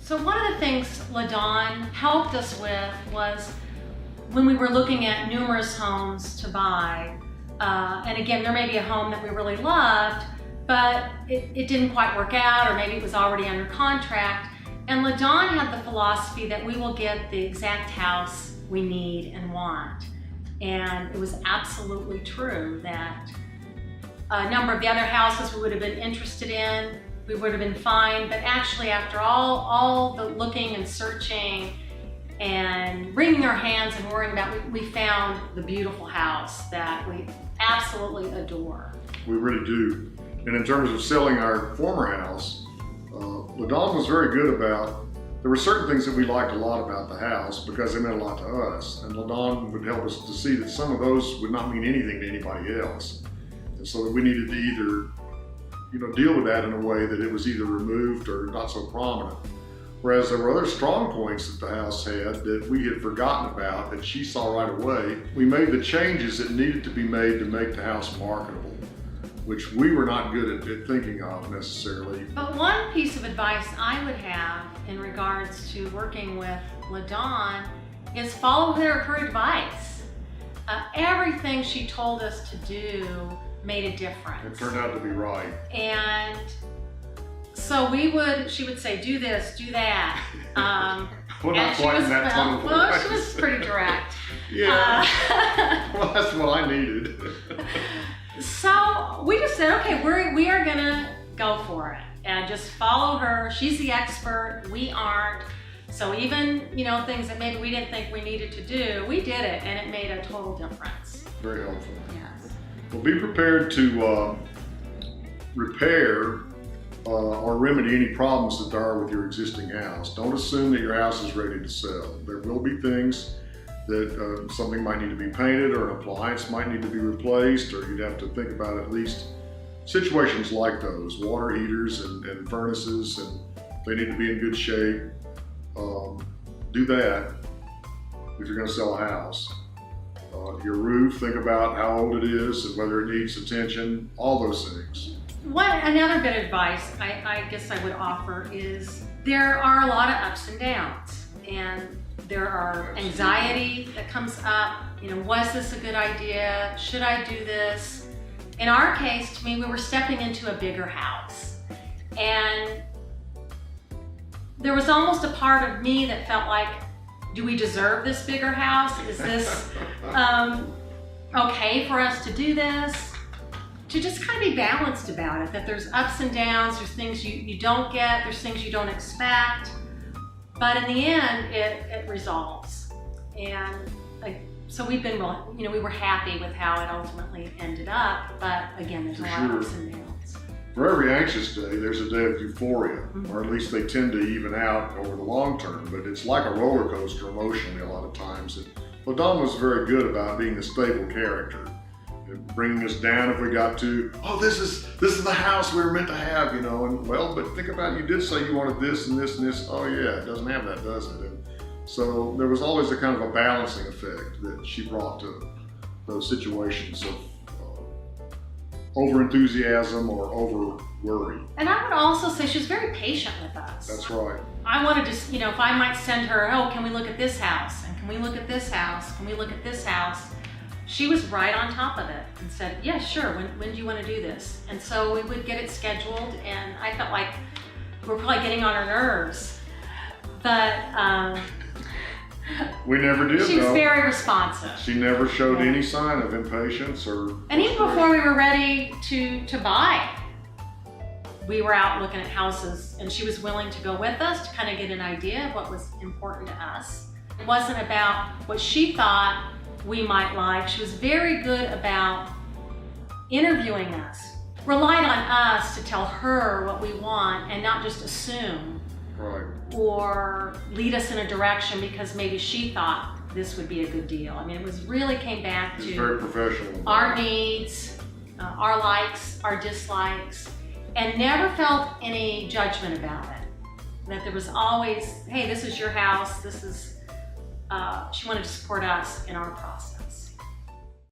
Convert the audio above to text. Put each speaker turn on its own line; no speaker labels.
So one of the things LaDawn helped us with was when we were looking at numerous homes to buy, and again, there may be a home that we really loved, but it didn't quite work out, or maybe it was already under contract. And LaDawn had the philosophy that we will get the exact house we need and want. And it was absolutely true that a number of the other houses we would have been interested in, we would have been fine, but actually after all the looking and searching and wringing our hands and worrying about it, we found the beautiful house that we absolutely adore.
We really do. And in terms of selling our former house, LaDawn was very good about, there were certain things that we liked a lot about the house because they meant a lot to us. And LaDawn would help us to see that some of those would not mean anything to anybody else. And so that we needed to either, deal with that in a way that it was either removed or not so prominent. Whereas there were other strong points that the house had that we had forgotten about that she saw right away. We made the changes that needed to be made to make the house marketable, which we were not good at thinking of necessarily.
But one piece of advice I would have in regards to working with LaDawn is follow her advice. Everything she told us to do made a difference.
It turned out to be right.
And so she would say, do this, do that.
Well, not quite in that tone of voice.
Well, she was pretty direct.
Yeah. Well, that's what I needed.
So we just said, okay, we are gonna go for it and just follow her. She's the expert, we aren't. So even, things that maybe we didn't think we needed to do, we did it and it made a total difference.
Very helpful.
Yes.
Well, be prepared to repair or remedy any problems that there are with your existing house. Don't assume that your house is ready to sell. There will be things that something might need to be painted or an appliance might need to be replaced, or you'd have to think about at least situations like those, water heaters and furnaces, and they need to be in good shape. Do that if you're going to sell a house. Your roof, think about how old it is and whether it needs attention, all those things.
Another bit of advice I guess I would offer is there are a lot of ups and downs, and there are anxiety that comes up. Was this a good idea? Should I do this? In our case, to me, we were stepping into a bigger house, and there was almost a part of me that felt like, do we deserve this bigger house? Is this okay for us to do this? To just kind of be balanced about it, that there's ups and downs, there's things you don't get, there's things you don't expect, but in the end, it resolves. And so we've been, we were happy with how it ultimately ended up, but again, there's a lot of ups and downs.
For every anxious day, there's a day of euphoria, or at least they tend to even out over the long term, but it's like a roller coaster emotionally a lot of times. And LaDawn was very good about being a stable character, bringing us down if we got to, this is the house we were meant to have, and but think about it, you did say you wanted this and this and this. Oh yeah, it doesn't have that, does it? And so there was always a kind of a balancing effect that she brought to those situations of over-enthusiasm or over-worry.
And I would also say she was very patient with us.
That's right.
I wanted to, if I might send her, can we look at this house? And can we look at this house? Can we look at this house? She was right on top of it and said, yeah, sure, when do you want to do this? And so we would get it scheduled, and I felt like we were probably getting on her nerves. But
we never did,
she was very responsive.
She never showed any sign of impatience or...
And even before we were ready to buy, we were out looking at houses, and she was willing to go with us to kind of get an idea of what was important to us. It wasn't about what she thought we might like. She was very good about interviewing us, relied on us to tell her what we want and not just assume.
Right.
Or lead us in a direction because maybe she thought this would be a good deal. I mean, really came back to
very professional.
Our needs, our likes, our dislikes, and never felt any judgment about it. That there was always, hey, this is your house, this is, she wanted to support us in our process.